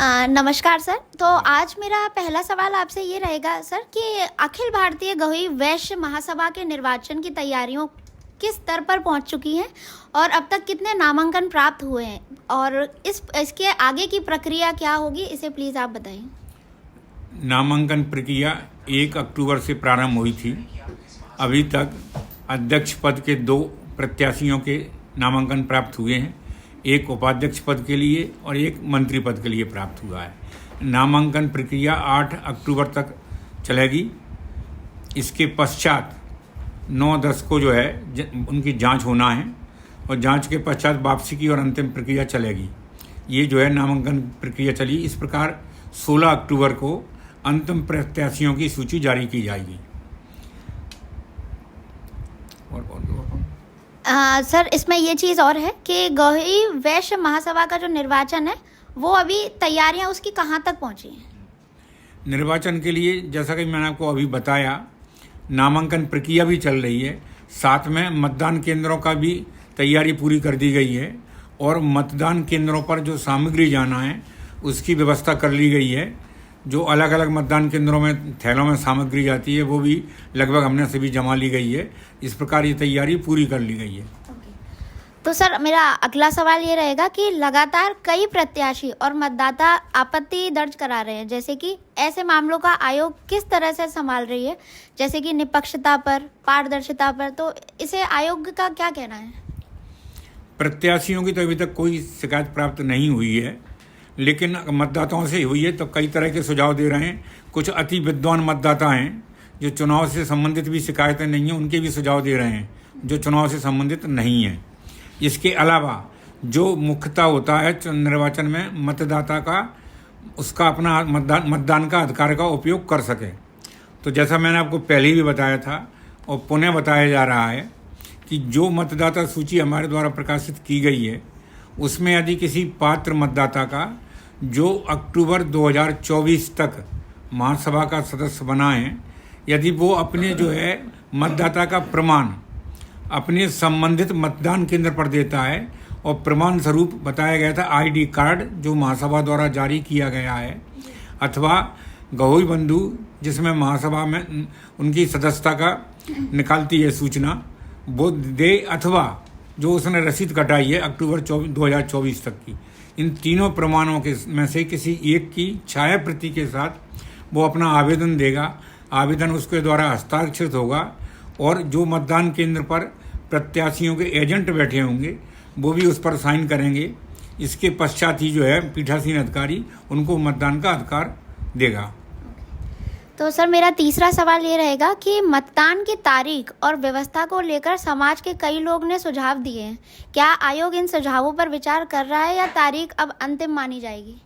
नमस्कार सर। तो आज मेरा पहला सवाल आपसे ये रहेगा सर कि अखिल भारतीय गौरी वैश्य महासभा के निर्वाचन की तैयारियों किस स्तर पर पहुंच चुकी हैं और अब तक कितने नामांकन प्राप्त हुए हैं और इसके आगे की प्रक्रिया क्या होगी, इसे प्लीज़ आप बताएं। नामांकन प्रक्रिया 1 अक्टूबर से प्रारंभ हुई थी। अभी तक अध्यक्ष पद के 2 प्रत्याशियों के नामांकन प्राप्त हुए हैं, एक उपाध्यक्ष पद के लिए और एक मंत्री पद के लिए प्राप्त हुआ है। नामांकन प्रक्रिया 8 अक्टूबर तक चलेगी। इसके पश्चात 9-10 को जो है उनकी जांच होना है और जांच के पश्चात वापसी की और अंतिम प्रक्रिया चलेगी। ये जो है नामांकन प्रक्रिया चली। इस प्रकार 16 अक्टूबर को अंतिम प्रत्याशियों की सूची जारी की जाएगी। सर, इसमें ये चीज़ और है कि गौरी वैश्य महासभा का जो निर्वाचन है वो अभी तैयारियां उसकी कहाँ तक पहुंची हैं? निर्वाचन के लिए जैसा कि मैंने आपको अभी बताया, नामांकन प्रक्रिया भी चल रही है, साथ में मतदान केंद्रों का भी तैयारी पूरी कर दी गई है और मतदान केंद्रों पर जो सामग्री जाना है उसकी व्यवस्था कर ली गई है। जो अलग अलग मतदान केंद्रों में थैलों में सामग्री जाती है वो भी लगभग हमने से भी जमा ली गई है। इस प्रकार ये तैयारी पूरी कर ली गई है। तो सर, मेरा अगला सवाल ये रहेगा कि लगातार कई प्रत्याशी और मतदाता आपत्ति दर्ज करा रहे हैं, जैसे कि ऐसे मामलों का आयोग किस तरह से संभाल रही है, जैसे कि निष्पक्षता पर, पारदर्शिता पर, तो इसे आयोग का क्या कहना है? प्रत्याशियों की तो अभी तक कोई शिकायत प्राप्त नहीं हुई है, लेकिन मतदाताओं से हुई है तो कई तरह के सुझाव दे रहे हैं। कुछ अति विद्वान मतदाता हैं जो चुनाव से संबंधित भी शिकायतें नहीं हैं, उनके भी सुझाव दे रहे हैं जो चुनाव से संबंधित नहीं हैं। इसके अलावा जो मुख्यतः होता है निर्वाचन में, मतदाता का उसका अपना मतदान का अधिकार का उपयोग कर सके। तो जैसा मैंने आपको पहले भी बताया था और पुनः बताया जा रहा है कि जो मतदाता सूची हमारे द्वारा प्रकाशित की गई है उसमें यदि किसी पात्र मतदाता का जो अक्टूबर 2024 तक महासभा का सदस्य बना है, यदि वो अपने जो है मतदाता का प्रमाण अपने संबंधित मतदान केंद्र पर देता है और प्रमाण स्वरूप बताया गया था आईडी कार्ड जो महासभा द्वारा जारी किया गया है, अथवा गवई बंधु जिसमें महासभा में उनकी सदस्यता का निकालती है सूचना, वो दे, अथवा जो उसने रसीद कटाई है अक्टूबर 2024 तक की। इन तीनों प्रमाणों के में से किसी एक की छाया प्रति के साथ वो अपना आवेदन देगा। आवेदन उसके द्वारा हस्ताक्षरित होगा और जो मतदान केंद्र पर प्रत्याशियों के एजेंट बैठे होंगे वो भी उस पर साइन करेंगे। इसके पश्चात ही जो है पीठासीन अधिकारी उनको मतदान का अधिकार देगा। तो सर, मेरा तीसरा सवाल ये रहेगा कि मतदान की तारीख और व्यवस्था को लेकर समाज के कई लोग ने सुझाव दिए हैं। क्या आयोग इन सुझावों पर विचार कर रहा है या तारीख अब अंतिम मानी जाएगी?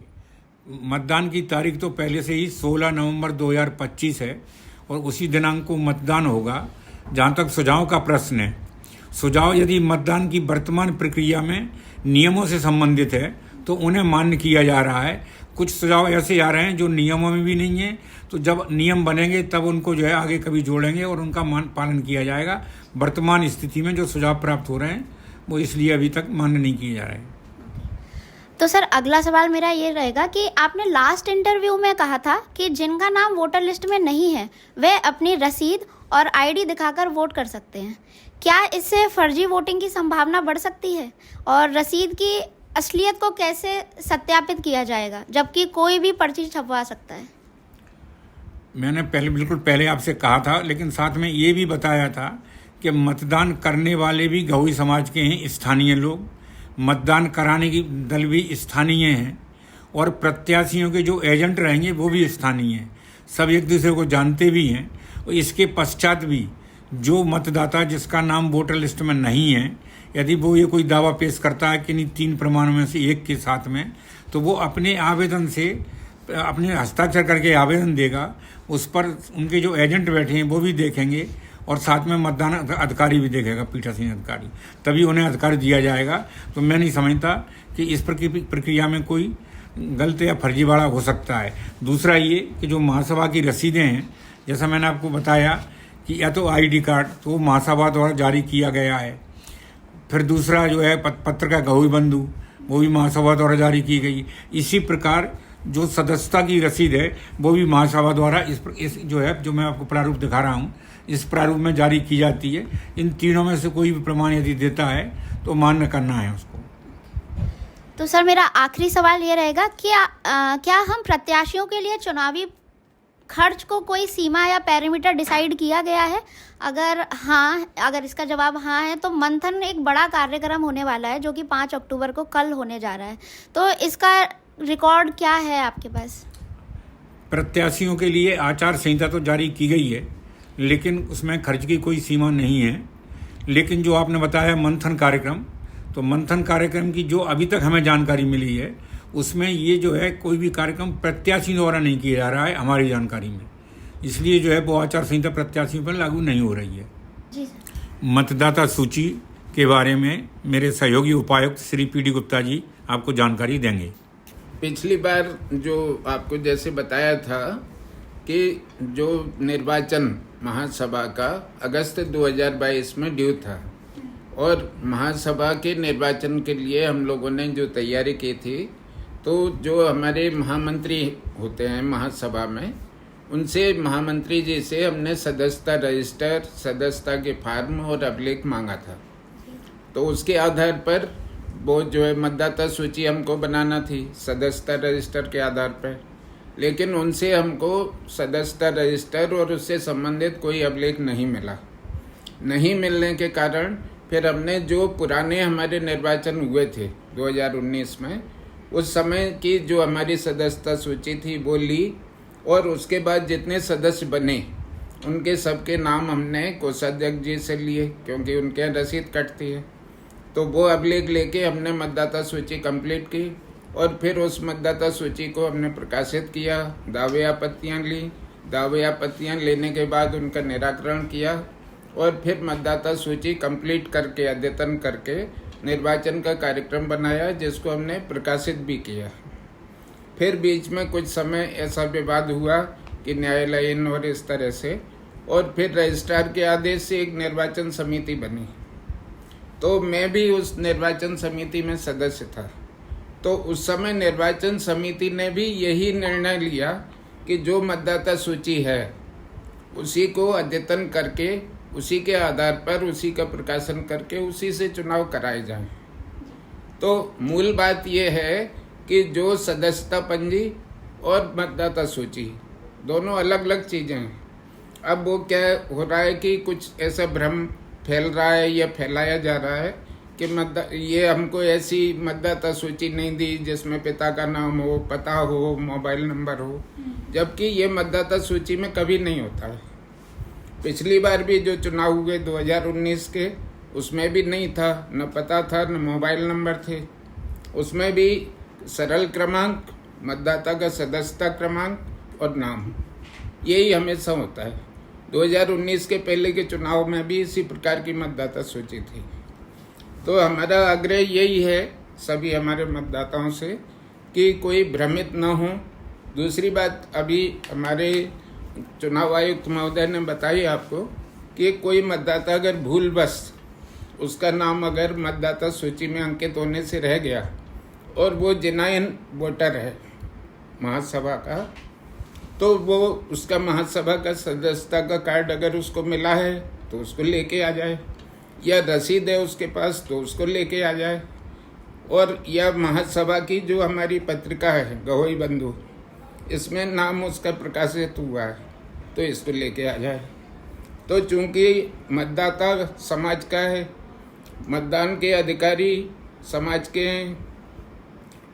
मतदान की तारीख तो पहले से ही 16 नवंबर 2025 है और उसी दिनांक को मतदान होगा। जहाँ तक सुझाव का प्रश्न है, सुझाव यदि मतदान की वर्तमान प्रक्रिया में नियमों से संबंधित है तो उन्हें मान्य किया जा रहा है। कुछ सुझाव ऐसे आ रहे हैं जो नियमों में भी नहीं है, तो जब नियम बनेंगे तब उनको जो है आगे कभी जोड़ेंगे और उनका पालन किया जाएगा। वर्तमान स्थिति में जो सुझाव प्राप्त हो रहे हैं वो इसलिए अभी तक मान्य नहीं किए जा रहे हैं। तो सर, अगला सवाल मेरा ये रहेगा कि आपने लास्ट इंटरव्यू में कहा था कि जिनका नाम वोटर लिस्ट में नहीं है वे अपनी रसीद और आईडी दिखाकर वोट कर सकते हैं। क्या इससे फर्जी वोटिंग की संभावना बढ़ सकती है और रसीद की असलियत को कैसे सत्यापित किया जाएगा, जबकि कोई भी पर्ची छपवा सकता है? मैंने बिल्कुल पहले आपसे कहा था, लेकिन साथ में ये भी बताया था कि मतदान करने वाले भी गौरी समाज के हैं, स्थानीय लोग, मतदान कराने की दल भी स्थानीय हैं और प्रत्याशियों के जो एजेंट रहेंगे वो भी स्थानीय हैं। सब एक दूसरे को जानते भी हैं। और इसके पश्चात भी जो मतदाता जिसका नाम वोटर लिस्ट में नहीं है, यदि वो ये कोई दावा पेश करता है कि नहीं 3 प्रमाणों में से एक के साथ में, तो वो अपने आवेदन से अपने हस्ताक्षर करके आवेदन देगा। उस पर उनके जो एजेंट बैठे हैं वो भी देखेंगे और साथ में मतदान अधिकारी भी देखेगा, पीठासीन अधिकारी, तभी उन्हें अधिकार दिया जाएगा। तो मैं नहीं समझता कि इस प्रक्रिया में कोई गलत या फर्जीवाड़ा हो सकता है। दूसरा ये कि जो महासभा की रसीदें हैं, जैसा मैंने आपको बताया कि या तो आईडी कार्ड तो वो महासभा द्वारा जारी किया गया है, फिर दूसरा जो है पत्र का गवई बंधु वो भी महासभा द्वारा जारी की गई। इसी प्रकार जो सदस्यता की रसीद है वो भी महासभा द्वारा इस जो है, जो मैं आपको प्रारूप दिखा रहा हूँ, इस प्रारूप में जारी की जाती है। इन तीनों में से कोई भी प्रमाण यदि देता है तो मान्य करना है उसको। तो सर मेरा आखिरी सवाल ये रहेगा कि क्या हम प्रत्याशियों के लिए चुनावी खर्च को कोई सीमा या पैरामीटर डिसाइड किया गया है? अगर इसका जवाब हाँ है तो मंथन एक बड़ा कार्यक्रम होने वाला है जो कि 5 अक्टूबर को कल होने जा रहा है, तो इसका रिकॉर्ड क्या है आपके पास? प्रत्याशियों के लिए आचार संहिता तो जारी की गई है, लेकिन उसमें खर्च की कोई सीमा नहीं है। लेकिन जो आपने बताया मंथन कार्यक्रम, तो मंथन कार्यक्रम की जो अभी तक हमें जानकारी मिली है उसमें ये जो है कोई भी कार्यक्रम प्रत्याशी द्वारा नहीं किया जा रहा है हमारी जानकारी में, इसलिए जो है वो आचार संहिता प्रत्याशियों पर लागू नहीं हो रही है। जी सर। मतदाता सूची के बारे में मेरे सहयोगी उपायुक्त श्री पी.डी. गुप्ता जी आपको जानकारी देंगे। पिछली बार जो आपको जैसे बताया था कि जो निर्वाचन महासभा का अगस्त 2022 में ड्यू था, और महासभा के निर्वाचन के लिए हम लोगों ने जो तैयारी की थी, तो जो हमारे महामंत्री होते हैं महासभा में, उनसे महामंत्री जी से हमने सदस्यता रजिस्टर, सदस्यता के फार्म और अभिलेख मांगा था। तो उसके आधार पर वो जो है मतदाता सूची हमको बनाना थी सदस्यता रजिस्टर के आधार पर, लेकिन उनसे हमको सदस्यता रजिस्टर और उससे संबंधित कोई अभिलेख नहीं मिला। नहीं मिलने के कारण फिर हमने जो पुराने हमारे निर्वाचन हुए थे 2019 में, उस समय की जो हमारी सदस्यता सूची थी वो ली, और उसके बाद जितने सदस्य बने उनके सबके नाम हमने कोषाध्यक्ष जी से लिए, क्योंकि उनके यहाँ रसीद कटती है। तो वो अभिलेख लेके हमने मतदाता सूची कंप्लीट की, और फिर उस मतदाता सूची को हमने प्रकाशित किया, दावे आपत्तियाँ ली, दावे आपत्तियाँ लेने के बाद उनका निराकरण किया, और फिर मतदाता सूची कंप्लीट करके अद्यतन करके निर्वाचन का कार्यक्रम बनाया, जिसको हमने प्रकाशित भी किया। फिर बीच में कुछ समय ऐसा विवाद हुआ कि न्यायालयीन और इस तरह से, और फिर रजिस्ट्रार के आदेश से एक निर्वाचन समिति बनी, तो मैं भी उस निर्वाचन समिति में सदस्य था। तो उस समय निर्वाचन समिति ने भी यही निर्णय लिया कि जो मतदाता सूची है उसी को अद्यतन करके, उसी के आधार पर उसी का प्रकाशन करके उसी से चुनाव कराए जाएं। तो मूल बात यह है कि जो सदस्यता पंजी और मतदाता सूची दोनों अलग अलग चीज़ें हैं। अब वो क्या हो रहा है कि कुछ ऐसा भ्रम फैल रहा है या फैलाया जा रहा है कि ये हमको ऐसी मतदाता सूची नहीं दी जिसमें पिता का नाम हो, पता हो, मोबाइल नंबर हो, जबकि ये मतदाता सूची में कभी नहीं होता है। पिछली बार भी जो चुनाव हुए 2019 के, उसमें भी नहीं था, न पता था न मोबाइल नंबर थे। उसमें भी सरल क्रमांक, मतदाता का सदस्यता क्रमांक और नाम, यही हमेशा होता है। 2019 के पहले के चुनाव में भी इसी प्रकार की मतदाता सूची थी। तो हमारा आग्रह यही है सभी हमारे मतदाताओं से कि कोई भ्रमित न हो। दूसरी बात, अभी हमारे चुनाव आयुक्त महोदय ने बताई आपको कि कोई मतदाता अगर भूलवश उसका नाम अगर मतदाता सूची में अंकित होने से रह गया और वो जेन्युइन वोटर है महासभा का, तो वो उसका महासभा का सदस्यता का कार्ड अगर उसको मिला है तो उसको लेके आ जाए, या रसीद है उसके पास तो उसको लेके आ जाए, और या महासभा की जो हमारी पत्रिका है गहोई बंधु, इसमें नाम उसका प्रकाशित हुआ है तो इसको लेके आ जाए। तो चूंकि मतदाता समाज का है, मतदान के अधिकारी समाज के हैं,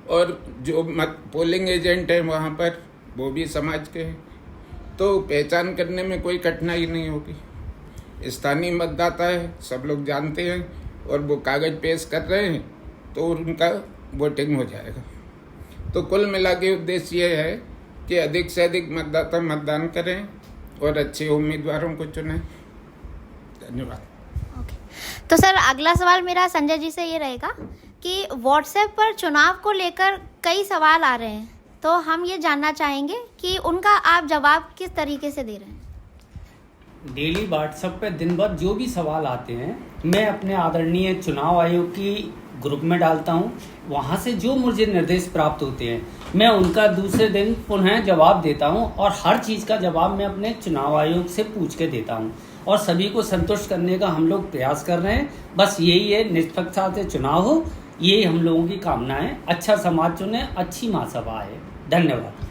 और जो पोलिंग एजेंट है वहाँ पर वो भी समाज के हैं, तो पहचान करने में कोई कठिनाई नहीं होगी। स्थानीय मतदाता है, सब लोग जानते हैं, और वो कागज पेश कर रहे हैं तो उनका वोटिंग हो जाएगा। तो कुल मिला के उद्देश्य ये है कि अधिक से अधिक मतदाता मतदान करें और अच्छे उम्मीदवारों को चुनें। धन्यवाद। तो सर अगला सवाल मेरा संजय जी से ये रहेगा कि व्हाट्सएप पर चुनाव को लेकर कई सवाल आ रहे हैं, तो हम ये जानना चाहेंगे कि उनका आप जवाब किस तरीके से दे रहे हैं। डेली व्हाट्सएप पे दिन भर जो भी सवाल आते हैं, मैं अपने आदरणीय चुनाव आयोग की ग्रुप में डालता हूँ, वहाँ से जो मुझे निर्देश प्राप्त होते हैं मैं उनका दूसरे दिन पुनः जवाब देता हूँ और हर चीज़ का जवाब मैं अपने चुनाव आयोग से पूछ के देता हूँ और सभी को संतुष्ट करने का हम लोग प्रयास कर रहे हैं। बस यही है, निष्पक्षता से चुनाव हो, यही हम लोगों की कामना है। अच्छा समाज चुने, अच्छी महासभा है। धन्यवाद।